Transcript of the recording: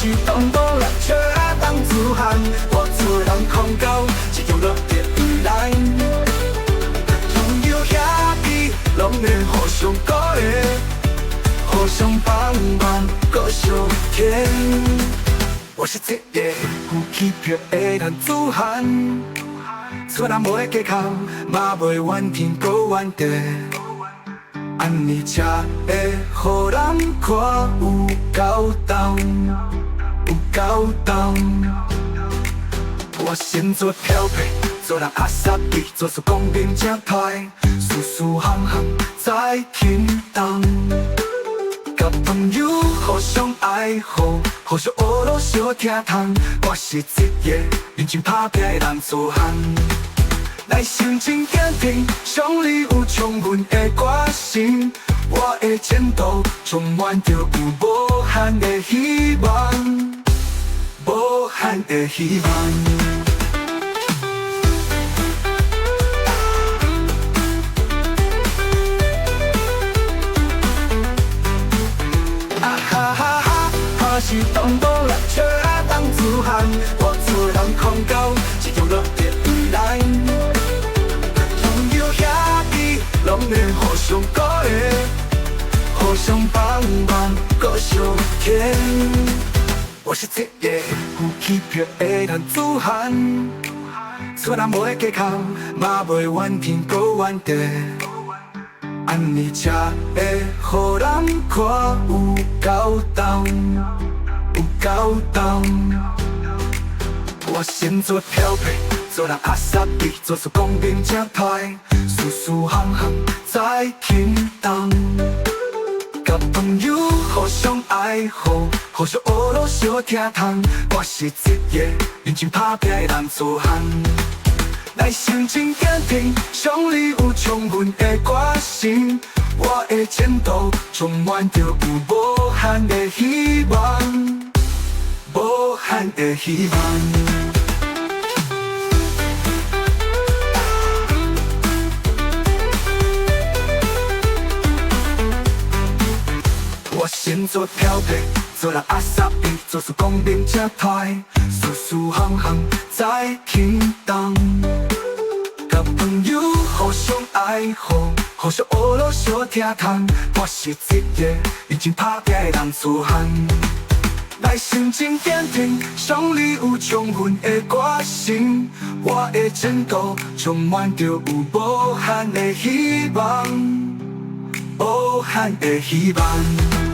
是动动了车当自汗，我做人空高，一条路跌不来。朋友兄弟，拢会互相鼓励，互相帮忙，过相天。我是这个有气魄的男子汉，做人袂计较，嘛袂怨天过怨地。安尼才会互人看有够重，有够重。我先做漂泊，做人阿萨比，做事公平正歹，事事行行在轻重。甲朋友互相爱护，互相学路小听痛。我是一个认真打拼的男子汉。来心情坚定，上里有充分的决心。我的前途充满着有无限的希望，无限的希望。啊哈哈哈，我是动动了车当自汗，我做人空高，一条路跌不来。拢会互相鼓励，互相帮忙，过相天。我是这个有气魄的男子汉，做人袂计较，嘛袂怨天过怨地。安尼才会互人看有够重，有够重。我先做漂泊，做人阿萨比，做事公平正歹，事事行行在轻重。甲朋友互相爱护，互相学路小听痛。我是一个认真打拼的男子汉。来心情坚定，上里有充分的决心。我的前途充满着有无限的希望，无限的希望。我先做漂泊，做人阿萨比，做事公平正歹，事事行行在轻重。甲朋友互相爱护，互相学路小听痛。我是一个认真打拼的男子汉。来心情坚定，上里有充分的决心。我的前途充满着有无限的希望，无限的希望。